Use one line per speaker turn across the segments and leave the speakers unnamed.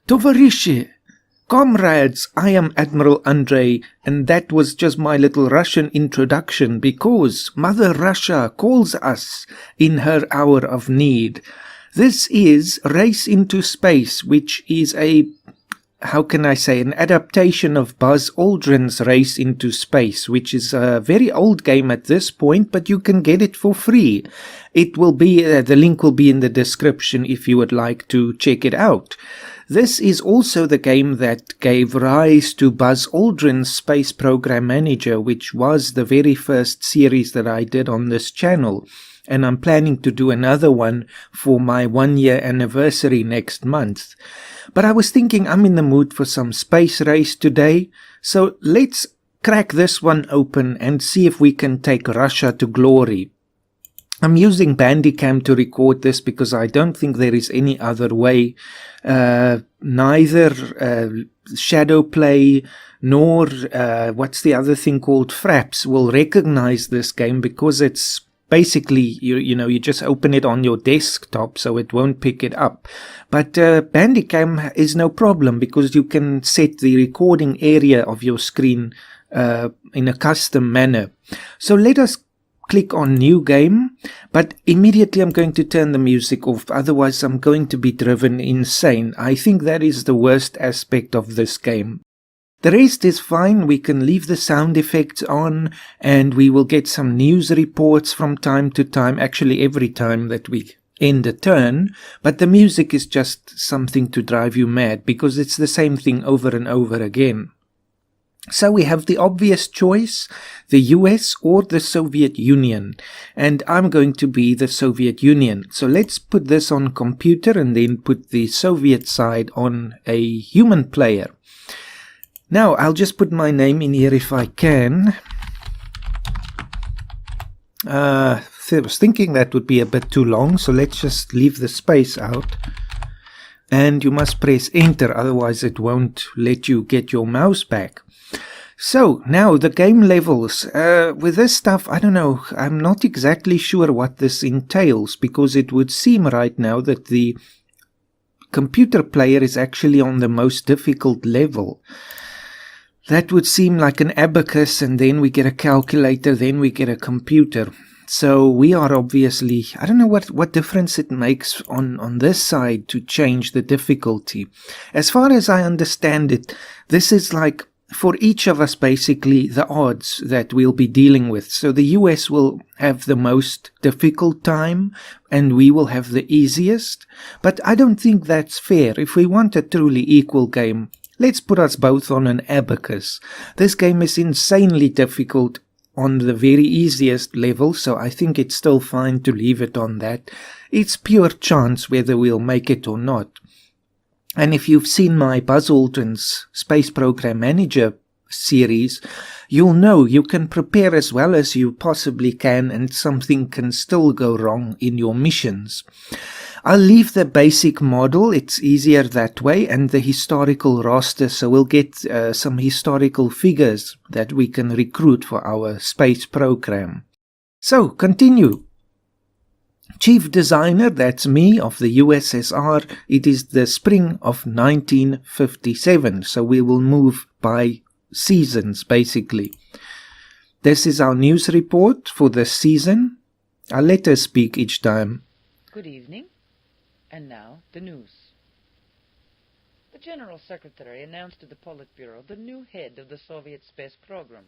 Tovarishi, comrades, I am Admiral Andrei, and that was just my little Russian introduction because Mother Russia calls us in her hour of need. This is Race into Space, which is an adaptation of Buzz Aldrin's Race into Space, which is a very old game at this point, but you can get it for free. It will be, the link will be in the description if you would like to check it out. This is also the game that gave rise to Buzz Aldrin's Space Program Manager, which was the very first series that I did on this channel. And I'm planning to do another one for my 1-year anniversary next month. But I was thinking I'm in the mood for some space race today, so let's crack this one open and see if we can take Russia to glory. I'm using Bandicam to record this because I don't think there is any other way. Neither Shadowplay nor what's the other thing called Fraps will recognize this game because it's basically, you just open it on your desktop, so it won't pick it up. But Bandicam is no problem because you can set the recording area of your screen in a custom manner. So let us click on New Game, but immediately I'm going to turn the music off, otherwise I'm going to be driven insane. I think that is the worst aspect of this game. The rest is fine, we can leave the sound effects on and we will get some news reports from time to time, actually every time that we end a turn, but the music is just something to drive you mad because it's the same thing over and over again. So we have the obvious choice, the US or the Soviet Union, and I'm going to be the Soviet Union. So let's put this on computer and then put the Soviet side on a human player. Now, I'll just put my name in here if I can. I was thinking that would be a bit too long, so let's just leave the space out. And you must press enter, otherwise it won't let you get your mouse back. So, now the game levels. With this stuff, I don't know, I'm not exactly sure what this entails, because it would seem right now that the computer player is actually on the most difficult level. That would seem like an abacus, and then we get a calculator, then we get a computer. So we are obviously, I don't know what difference it makes on this side to change the difficulty. As far as I understand it, this is like for each of us basically the odds that we'll be dealing with. So the US will have the most difficult time and we will have the easiest. But I don't think that's fair. If we want a truly equal game, let's put us both on an abacus. This game is insanely difficult on the very easiest level, so I think it's still fine to leave it on that. It's pure chance whether we'll make it or not. And if you've seen my Buzz Aldrin's Space Program Manager series, you'll know you can prepare as well as you possibly can and something can still go wrong in your missions. I'll leave the basic model, it's easier that way, and the historical roster, so we'll get some historical figures that we can recruit for our space program. So, continue. Chief designer, that's me, of the USSR. It is the spring of 1957, so we will move by seasons, basically. This is our news report for this season. I'll let her speak each time.
Good evening. And now, the news. The General Secretary announced to the Politburo the new head of the Soviet space program.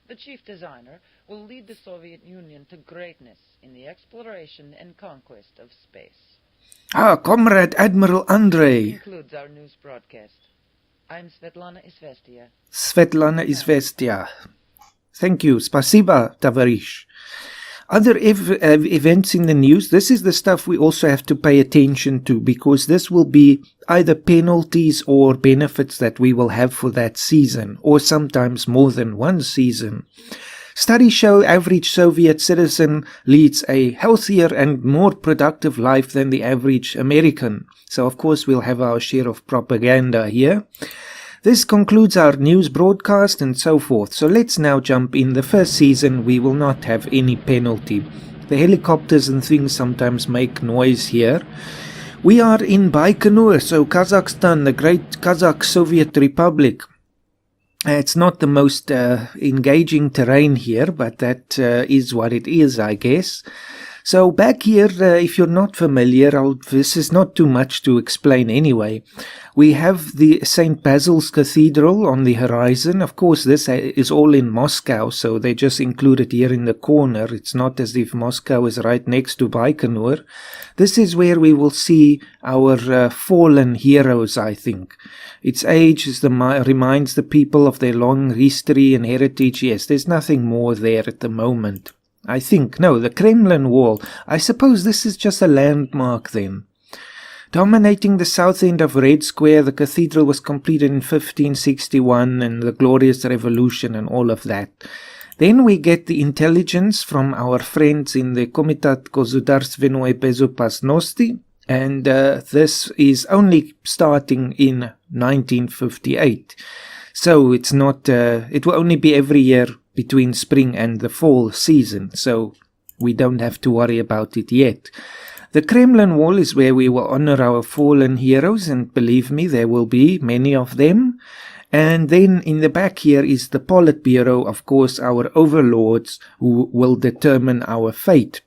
The chief designer will lead the Soviet Union to greatness in the exploration and conquest of space.
Comrade Admiral Andrei.
Concludes our news broadcast. I'm Svetlana Izvestia.
Svetlana Izvestia. Thank you. Spasiba, Tavarish. Other events in the news, this is the stuff we also have to pay attention to because this will be either penalties or benefits that we will have for that season, or sometimes more than one season. Studies show average Soviet citizen leads a healthier and more productive life than the average American. So of course we'll have our share of propaganda here. This concludes our news broadcast and so forth. So let's now jump in. The first season we will not have any penalty. The helicopters and things sometimes make noise here. We are in Baikonur, so Kazakhstan, the great Kazakh Soviet Republic. It's not the most engaging terrain here, but that is what it is, I guess. So back here, if you're not familiar, this is not too much to explain anyway. We have the St. Basil's Cathedral on the horizon. Of course, this is all in Moscow, so they just include it here in the corner. It's not as if Moscow is right next to Baikonur. This is where we will see our fallen heroes, I think. Its age reminds the people of their long history and heritage. Yes, there's nothing more there at the moment. I think, no, the Kremlin Wall. I suppose this is just a landmark then. Dominating the south end of Red Square, the cathedral was completed in 1561 and the Glorious Revolution and all of that. Then we get the intelligence from our friends in the Komitat Gosударственной безопасности, and this is only starting in 1958. So it's not, it will only be every year between spring and the fall season, so we don't have to worry about it yet. The Kremlin Wall is where we will honor our fallen heroes, and believe me, there will be many of them. And then in the back here is the Politburo, of course, our overlords who will determine our fate.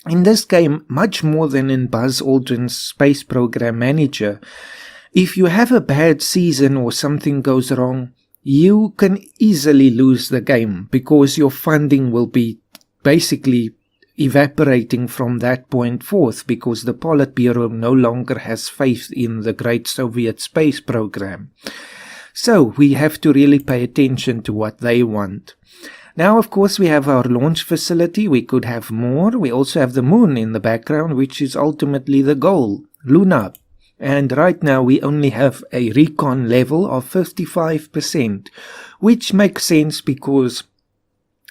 In this game, much more than in Buzz Aldrin's Space Program Manager, if you have a bad season or something goes wrong, you can easily lose the game because your funding will be basically evaporating from that point forth because the Politburo no longer has faith in the great Soviet space program. So we have to really pay attention to what they want. Now, of course, we have our launch facility. We could have more. We also have the moon in the background, which is ultimately the goal, Luna. And right now we only have a recon level of 55%, which makes sense because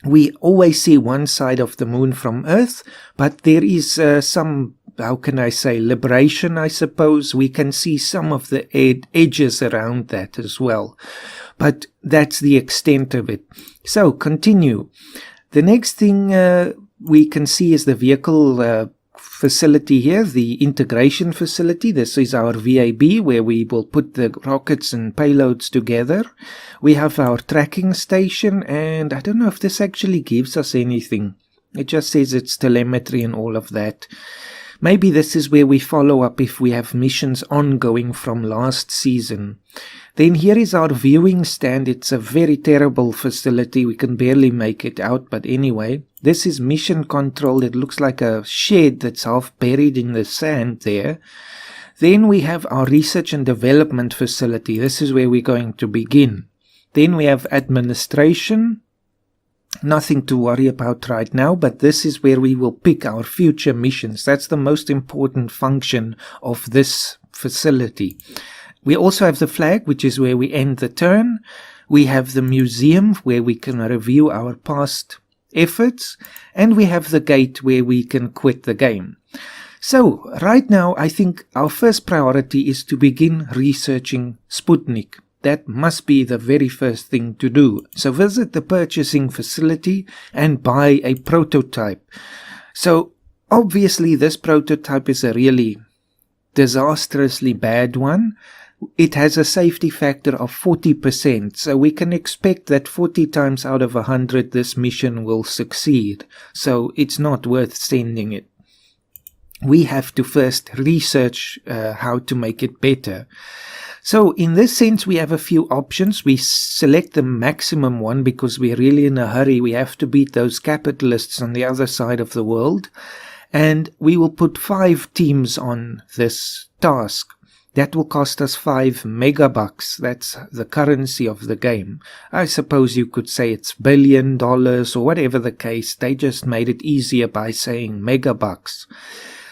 we always see one side of the moon from Earth, but there is some, how can I say, liberation, I suppose. We can see some of the edges around that as well. But that's the extent of it. So, continue. The next thing we can see is the vehicle facility here, the integration facility. This is our VAB where we will put the rockets and payloads together. We have our tracking station, and I don't know if this actually gives us anything. It just says it's telemetry and all of that. Maybe this is where we follow up if we have missions ongoing from last season. Then here is our viewing stand. It's a very terrible facility. We can barely make it out, but anyway. This is mission control. It looks like a shed that's half buried in the sand there. Then we have our research and development facility. This is where we're going to begin. Then we have administration. Nothing to worry about right now, but this is where we will pick our future missions. That's the most important function of this facility. We also have the flag, which is where we end the turn. We have the museum, where we can review our past efforts. And we have the gate, where we can quit the game. So, right now, I think our first priority is to begin researching Sputnik. That must be the very first thing to do. So visit the purchasing facility and buy a prototype. So obviously this prototype is a really disastrously bad one. It has a safety factor of 40%. So we can expect that 40 times out of 100 this mission will succeed. So it's not worth sending it. We have to first research how to make it better. So in this sense, we have a few options. We select the maximum one because we're really in a hurry. We have to beat those capitalists on the other side of the world. And we will put 5 teams on this task. That will cost us 5 megabucks. That's the currency of the game. I suppose you could say it's $1 billion or whatever the case. They just made it easier by saying megabucks.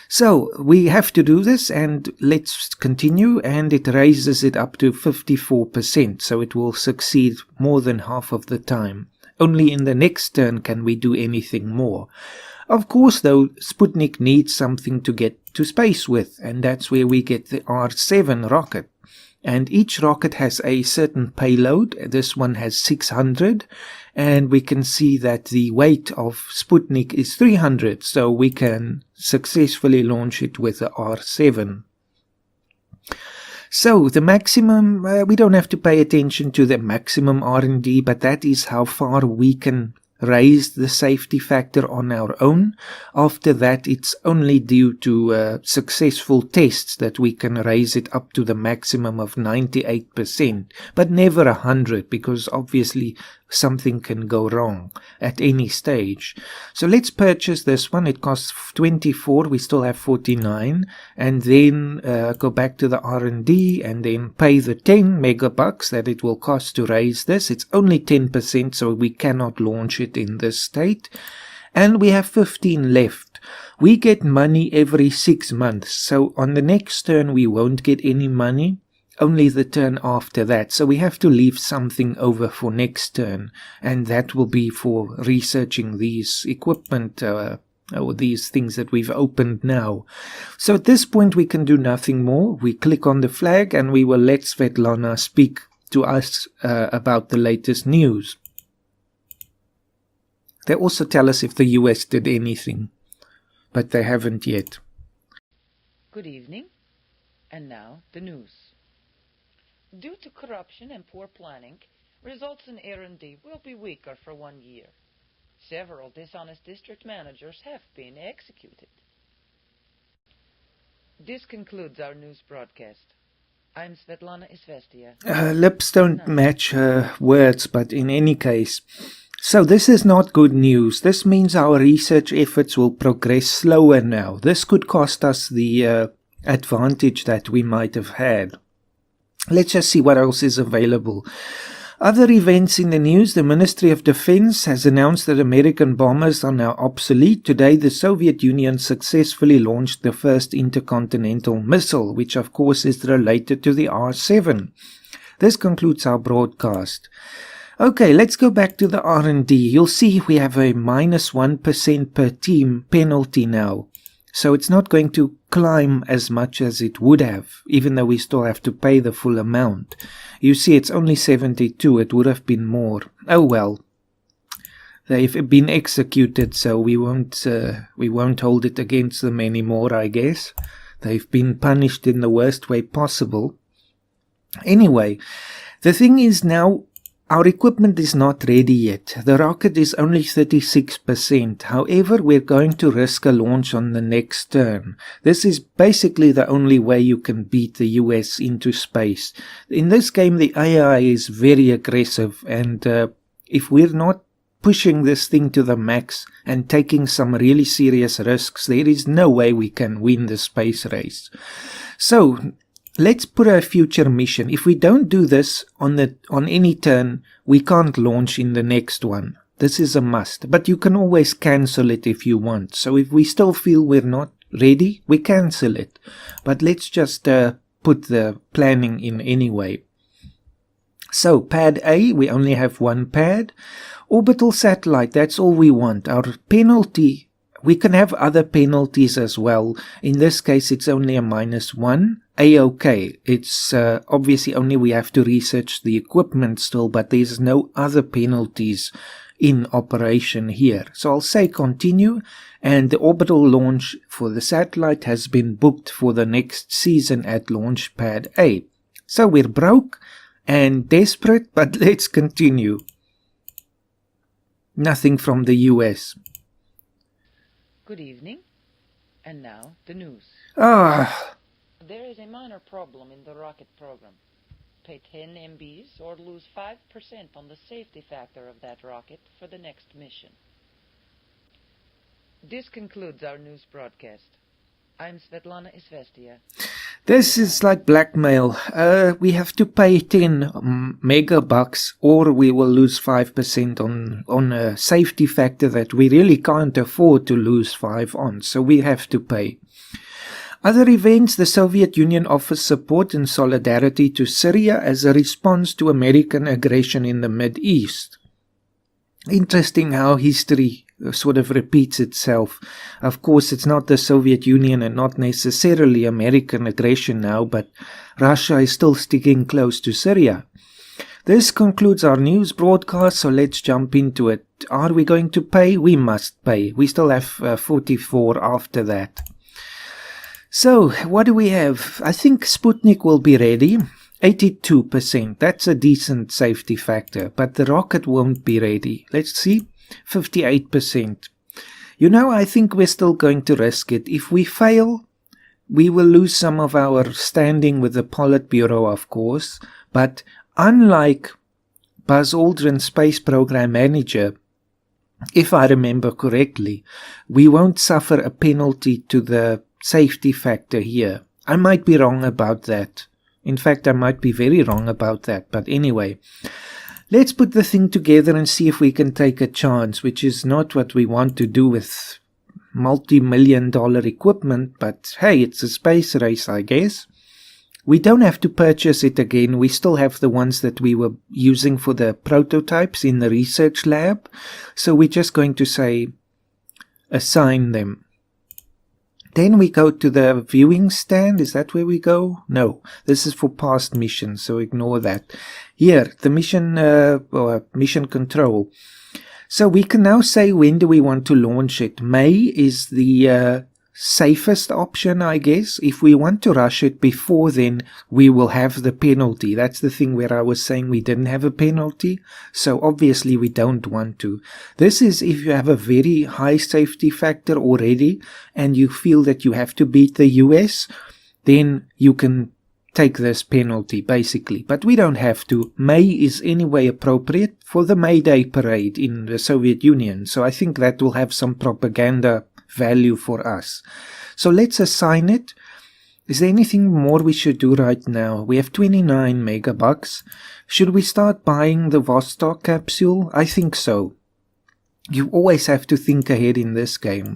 So we have to do this, and let's continue, and it raises it up to 54%, so it will succeed more than half of the time. Only in the next turn can we do anything more. Of course, though, Sputnik needs something to get to space with, and that's where we get the R7 rocket. And each rocket has a certain payload. This one has 600. And we can see that the weight of Sputnik is 300. So we can successfully launch it with the R7. So the maximum, we don't have to pay attention to the maximum R&D, but that is how far we can raise the safety factor on our own. After that, it's only due to successful tests that we can raise it up to the maximum of 98%, but never 100, because obviously something can go wrong at any stage. So let's purchase this one. It costs 24. We still have 49, and then go back to the R&D and then pay the 10 megabucks that it will cost to raise this. It's only 10%, so we cannot launch it in this state. And we have 15 left. We get money every 6 months, so on the next turn we won't get any money, only the turn after that. So we have to leave something over for next turn, and that will be for researching these equipment or these things that we've opened now. So at this point we can do nothing more. We click on the flag and we will let Svetlana speak to us about the latest news. They also tell us if the US did anything, but they haven't yet.
Good evening, and now the news. Due to corruption and poor planning, results in R&D will be weaker for 1 year. Several dishonest district managers have been executed. This concludes our news broadcast. I'm Svetlana Izvestia.
Lips don't match her words, but in any case. So this is not good news. This means our research efforts will progress slower now. This could cost us the advantage that we might have had. Let's just see what else is available. Other events in the news. The Ministry of Defense has announced that American bombers are now obsolete. Today, the Soviet Union successfully launched the first intercontinental missile, which of course is related to the R7. This concludes our broadcast. Okay, let's go back to the R&D. You'll see we have a minus 1% per team penalty now. So it's not going to climb as much as it would have, even though we still have to pay the full amount. You see, it's only 72. It would have been more. Oh well. They've been executed, so we won't hold it against them anymore, I guess. They've been punished in the worst way possible. Anyway, the thing is now, our equipment is not ready yet. The rocket is only 36%. However, we're going to risk a launch on the next turn. This is basically the only way you can beat the US into space. In this game, the AI is very aggressive, and if we're not pushing this thing to the max and taking some really serious risks, there is no way we can win the space race. So let's put a future mission. If we don't do this on any turn, we can't launch in the next one. This is a must. But you can always cancel it if you want. So if we still feel we're not ready, we cancel it. But let's just put the planning in anyway. So pad A, we only have one pad. Orbital satellite, that's all we want. Our penalty, we can have other penalties as well. In this case, it's only a -1. A-OK. It's obviously only we have to research the equipment still, but there's no other penalties in operation here. So I'll say continue, and the orbital launch for the satellite has been booked for the next season at launch pad A. So we're broke and desperate, but let's continue. Nothing from the US.
Good evening, and now the news. There is a minor problem in the rocket program. Pay 10 MBs or lose 5% on the safety factor of that rocket for the next mission. This concludes our news broadcast. I'm Svetlana Izvestia.
This is like blackmail. We have to pay 10 megabucks or we will lose 5% on a safety factor that we really can't afford to lose 5 on. So we have to pay. Other events, the Soviet Union offers support and solidarity to Syria as a response to American aggression in the Mid-East. Interesting how history sort of repeats itself. Of course, it's not the Soviet Union and not necessarily American aggression now, but Russia is still sticking close to Syria. This concludes our news broadcast, so let's jump into it. Are we going to pay? We must pay. We still have 44 after that. So, what do we have? I think Sputnik will be ready. 82%. That's a decent safety factor, but the rocket won't be ready. Let's see. 58%. You know, I think we're still going to risk it. If we fail, we will lose some of our standing with the Politburo, of course, but unlike Buzz Aldrin, Space Program Manager, if I remember correctly, we won't suffer a penalty to the safety factor here. I might be wrong about that. In fact, I might be very wrong about that. But anyway, let's put the thing together and see if we can take a chance, which is not what we want to do with multi-million-dollar equipment. But hey, it's a space race, I guess. We don't have to purchase it again. We still have the ones that we were using for the prototypes in the research lab. So we're just going to say, assign them. Then we go to the viewing stand. Is that where we go? No, this is for past missions, so ignore that. Here, the mission control. So we can now say when do we want to launch it. May is the safest option, I guess. If we want to rush it before then, we will have the penalty. That's the thing where I was saying we didn't have a penalty. So obviously we don't want to. This is if you have a very high safety factor already and you feel that you have to beat the US, then you can take this penalty basically. But we don't have to. May is anyway appropriate for the May Day parade in the Soviet Union. So I think that will have some propaganda value for us. So let's assign it. Is there anything more we should do right now? We have 29 megabucks. Should we start buying the Vostok capsule? I think so. You always have to think ahead in this game.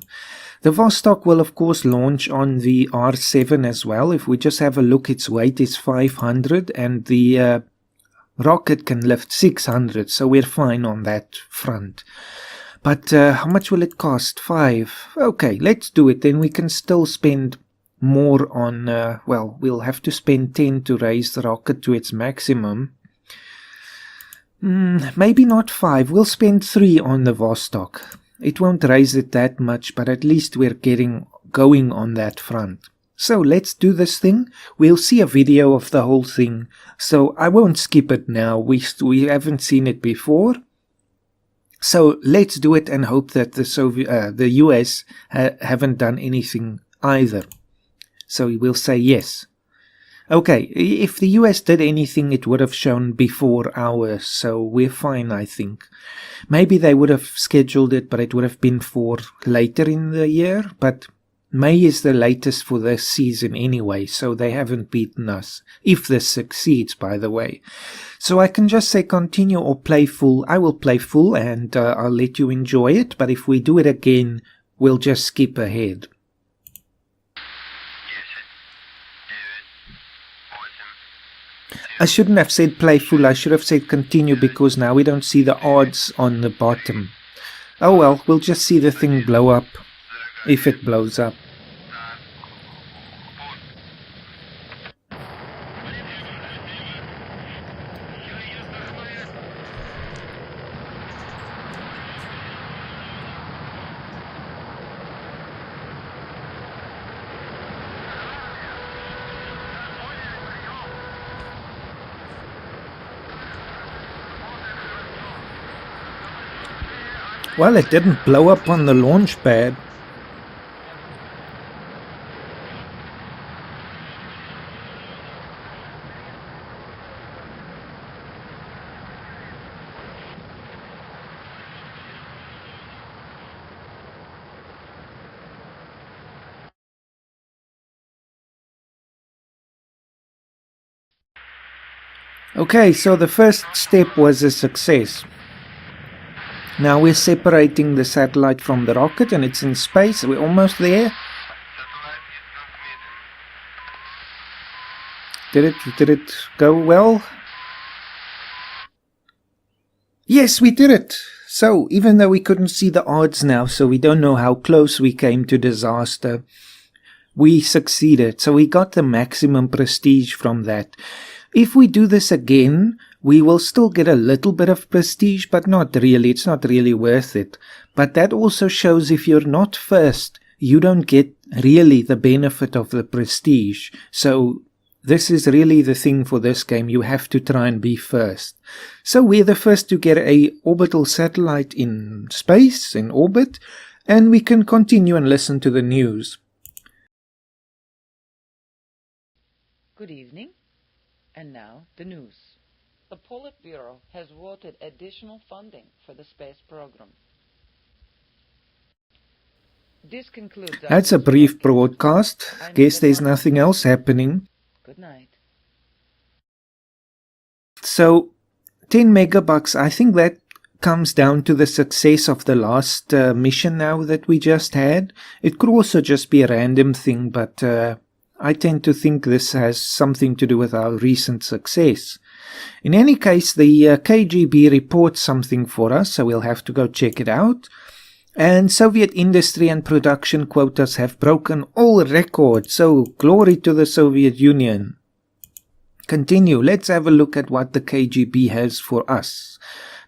The Vostok will of course launch on the R7 as well. If we just have a look, its weight is 500 and the rocket can lift 600, so we're fine on that front. But how much will it cost? 5. Okay, let's do it. Then we can still spend more on, well, we'll have to spend 10 to raise the rocket to its maximum. Maybe not 5. We'll spend 3 on the Vostok. It won't raise it that much, but at least we're going on that front. So let's do this thing. We'll see a video of the whole thing. So I won't skip it now. We haven't seen it before. So let's do it and hope that the US haven't done anything either. So we'll say yes. Okay, if the US did anything, it would have shown before ours, so we're fine, I think. Maybe they would have scheduled it, but it would have been for later in the year. But May is the latest for this season anyway, so they haven't beaten us. If this succeeds, by the way. So I can just say continue or play full. I will play full and I'll let you enjoy it. But if we do it again, we'll just skip ahead. I shouldn't have said play full. I should have said continue because now we don't see the odds on the bottom. Oh well, we'll just see the thing blow up. If it blows up. Well, it didn't blow up on the launch pad. Okay, so the first step was a success. Now we're separating the satellite from the rocket and it's in space. We're almost there. Did it go well? Yes, we did it. So, even though we couldn't see the odds now, so we don't know how close we came to disaster, we succeeded. So we got the maximum prestige from that. If we do this again, we will still get a little bit of prestige, but not really. It's not really worth it. But that also shows if you're not first, you don't get really the benefit of the prestige. So this is really the thing for this game. You have to try and be first. So we're the first to get a orbital satellite in space, in orbit, and we can continue and listen to the news.
Good evening. And now, the news. The Politburo has voted additional funding for the space program. This concludes our
That's a
news
brief
broadcast.
broadcast. Guess there's nothing else happening.
Good night.
So, 10 megabucks, I think that comes down to the success of the last mission now that we just had. It could also just be a random thing, but I tend to think this has something to do with our recent success. In any case, the KGB reports something for us, so we'll have to go check it out. And Soviet industry and production quotas have broken all records, so glory to the Soviet Union. Continue. Let's have a look at what the KGB has for us.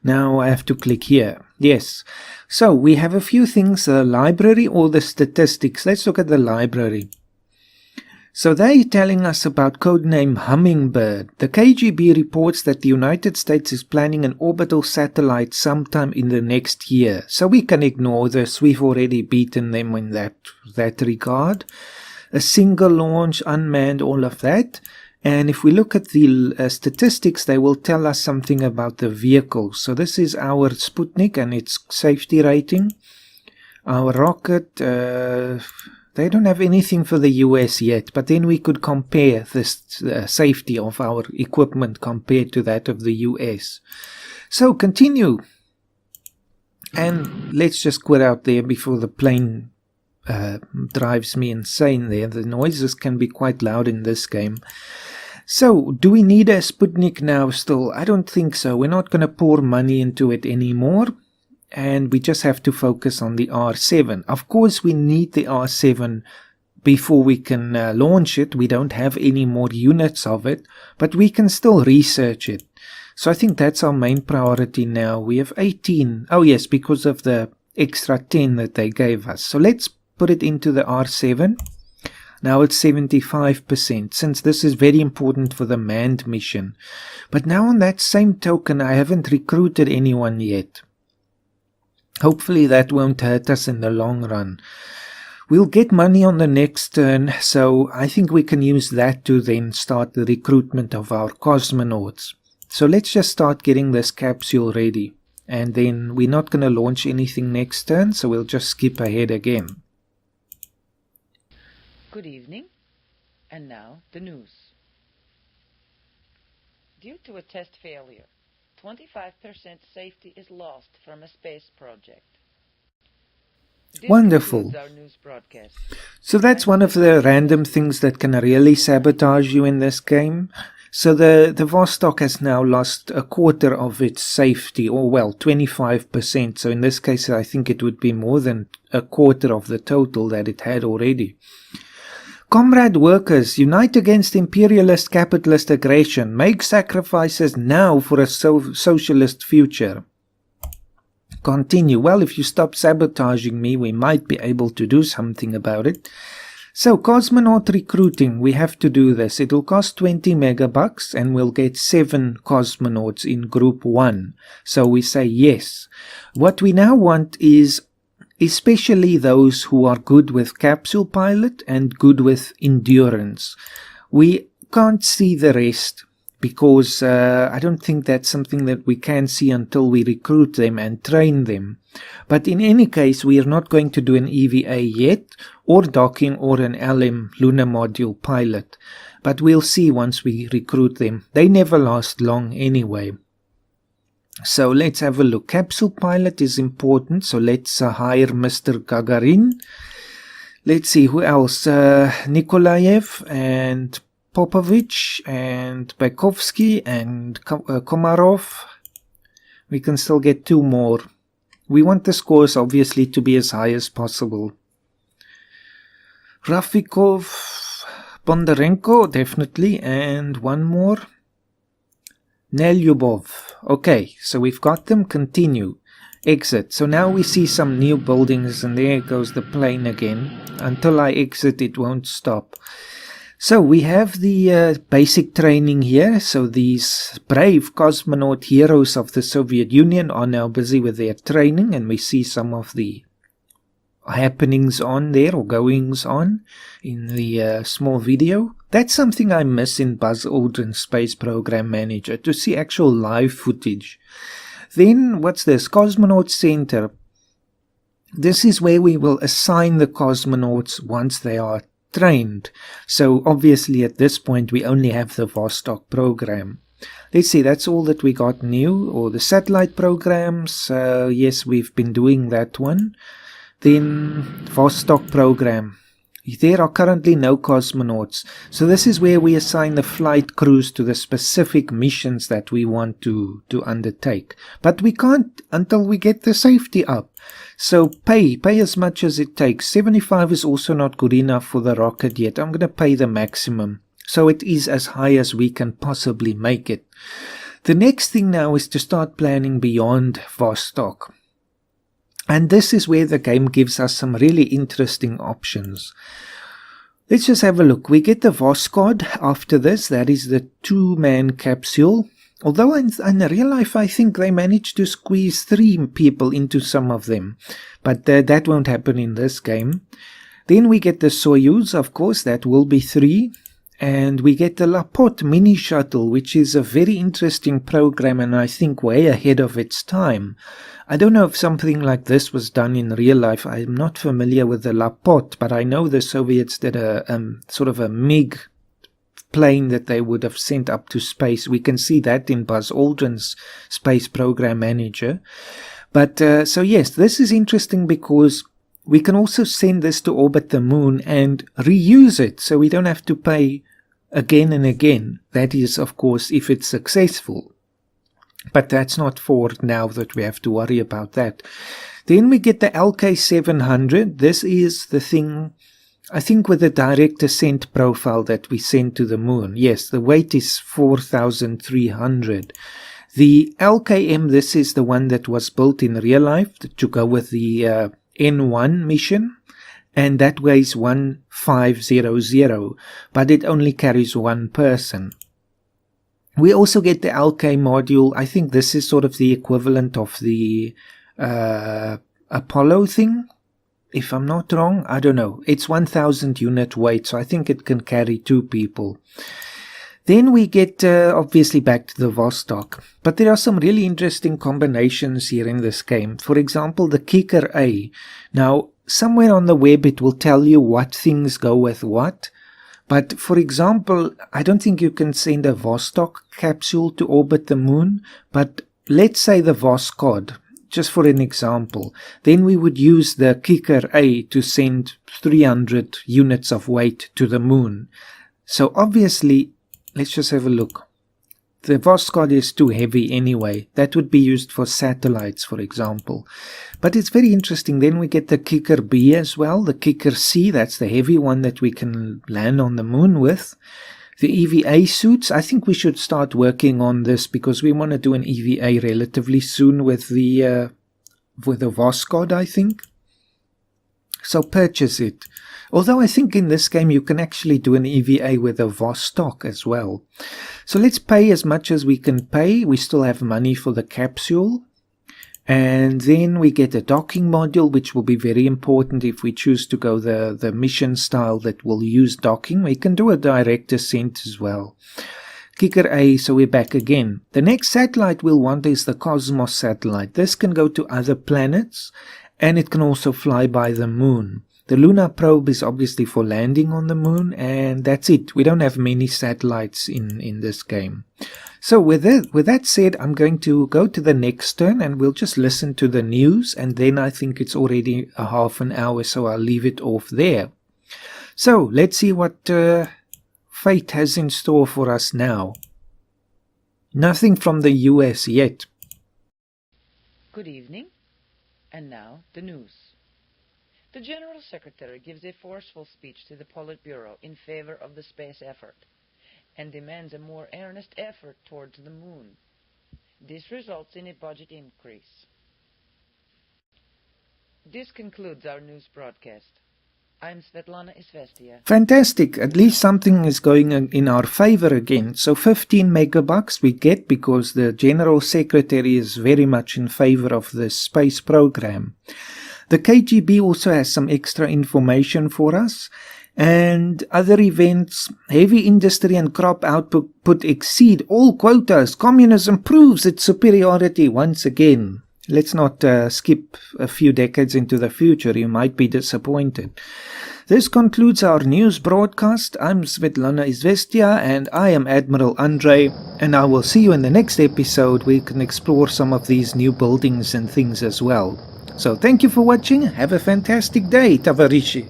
Now I have to click here. Yes. So we have a few things, the library or the statistics. Let's look at the library. So they're telling us about codename Hummingbird. The KGB reports that the United States is planning an orbital satellite sometime in the next year. So we can ignore this. We've already beaten them in that regard. A single launch, unmanned, all of that. And if we look at the statistics, they will tell us something about the vehicles. So this is our Sputnik and its safety rating. Our rocket, they don't have anything for the US yet, but then we could compare this safety of our equipment compared to that of the US. So continue. And let's just quit out there before the plane drives me insane there. The noises can be quite loud in this game. So, do we need a Sputnik now still? I don't think so. We're not going to pour money into it anymore. And we just have to focus on the R7. Of course, we need the R7 before we can launch it. We don't have any more units of it, but we can still research it. So I think that's our main priority now. We have 18. Oh yes, because of the extra 10 that they gave us. So let's put it into the R7. Now it's 75%, since this is very important for the manned mission. But now on that same token, I haven't recruited anyone yet. Hopefully that won't hurt us in the long run. We'll get money on the next turn, so I think we can use that to then start the recruitment of our cosmonauts. So let's just start getting this capsule ready. And then we're not going to launch anything next turn, so we'll just skip ahead again.
Good evening. And now, the news. Due to a test failure, 25% safety is lost from a space project. This
Wonderful.
concludes our news broadcast.
So that's one of the random things that can really sabotage you in this game. So the Vostok has now lost a quarter of its safety, or well, 25%. So in this case, I think it would be more than a quarter of the total that it had already. Comrade workers, unite against imperialist capitalist aggression. Make sacrifices now for a socialist future. Continue. Well, if you stop sabotaging me, we might be able to do something about it. So, cosmonaut recruiting, we have to do this. It'll cost 20 megabucks and we'll get 7 cosmonauts in group 1. So we say yes. What we now want is especially those who are good with capsule pilot and good with endurance. We can't see the rest because I don't think that's something that we can see until we recruit them and train them. But in any case, we are not going to do an EVA yet, or docking, or an LM lunar module pilot. But we'll see once we recruit them. They never last long anyway. So let's have a look. Capsule pilot is important, so let's hire Mr. Gagarin. Let's see who else. Nikolaev and Popovich and Baikovsky and Komarov. We can still get 2 more. We want the scores obviously to be as high as possible. Rafikov, Bondarenko, definitely, and 1 more. Nelyubov. Okay, so we've got them. Continue. Exit. So now we see some new buildings, and there goes the plane again. Until I exit, it won't stop. So we have the basic training here. So these brave cosmonaut heroes of the Soviet Union are now busy with their training, and we see some of the happenings on there, or goings on, in the small video. That's something I miss in Buzz Aldrin's Space Program Manager, to see actual live footage. Then, what's this? Cosmonaut Center. This is where we will assign the cosmonauts once they are trained. So obviously at this point we only have the Vostok program. Let's see, that's all that we got new. Or the satellite programs. Yes, we've been doing that one. Then Vostok program. There are currently no cosmonauts. So this is where we assign the flight crews to the specific missions that we want to undertake. But we can't until we get the safety up. So pay as much as it takes. 75 is also not good enough for the rocket yet. I'm going to pay the maximum. So it is as high as we can possibly make it. The next thing now is to start planning beyond Vostok. And this is where the game gives us some really interesting options. Let's just have a look. We get the Voskhod after this. That is the 2-man capsule. Although in real life I think they managed to squeeze 3 people into some of them. But that won't happen in this game. Then we get the Soyuz, of course. That will be 3. And we get the Lapot mini shuttle, which is a very interesting program and I think way ahead of its time. I don't know if something like this was done in real life. I'm not familiar with the Lapot, but I know the Soviets did a sort of a MiG plane that they would have sent up to space. We can see that in Buzz Aldrin's Space Program Manager. But so yes, this is interesting because we can also send this to orbit the moon and reuse it, so we don't have to pay again and again. That is, of course, if it's successful. But that's not for now that we have to worry about that. Then we get the LK700. This is the thing, I think, with the direct ascent profile that we send to the moon. Yes, the weight is 4,300. The LKM, this is the one that was built in real life to go with the N1 mission, and that weighs 1,500, but it only carries 1 person. We also get the LK module. I think this is sort of the equivalent of the Apollo thing, if I'm not wrong. I don't know. It's 1,000 unit weight, so I think it can carry 2 people. Then we get obviously back to the Vostok, but there are some really interesting combinations here in this game. For example, the Kicker A. Now, somewhere on the web it will tell you what things go with what. But for example, I don't think you can send a Vostok capsule to orbit the moon, but let's say the Voskhod, just for an example. Then we would use the Kicker A to send 300 units of weight to the moon. So obviously, let's just have a look. The Voskhod is too heavy anyway. That would be used for satellites, for example. But it's very interesting. Then we get the Kicker B as well. The Kicker C, that's the heavy one that we can land on the moon with. The EVA suits, I think we should start working on this because we want to do an EVA relatively soon with the Voskhod, I think. So purchase it. Although I think in this game you can actually do an EVA with a Vostok as well. So let's pay as much as we can pay. We still have money for the capsule. And then we get a docking module, which will be very important if we choose to go the mission style that will use docking. We can do a direct ascent as well. Kicker A, so we're back again. The next satellite we'll want is the Cosmos satellite. This can go to other planets, and it can also fly by the moon. The lunar probe is obviously for landing on the moon, and that's it. We don't have many satellites in this game. So with that said, I'm going to go to the next turn and we'll just listen to the news, and then I think it's already a half an hour, so I'll leave it off there. So let's see what fate has in store for us now. Nothing from the US yet.
Good evening. And now, the news. The General Secretary gives a forceful speech to the Politburo in favor of the space effort and demands a more earnest effort towards the moon. This results in a budget increase. This concludes our news broadcast. I'm Svetlana Izvestia.
Fantastic. At least something is going in our favor again. So 15 megabucks we get because the General Secretary is very much in favor of the space program. The KGB also has some extra information for us. And other events, heavy industry and crop output exceed all quotas. Communism proves its superiority once again. Let's not skip a few decades into the future. You might be disappointed. This concludes our news broadcast. I'm Svetlana Izvestia and I am Admiral Andre. And I will see you in the next episode where we can explore some of these new buildings and things as well. So thank you for watching. Have a fantastic day. Tavarishi.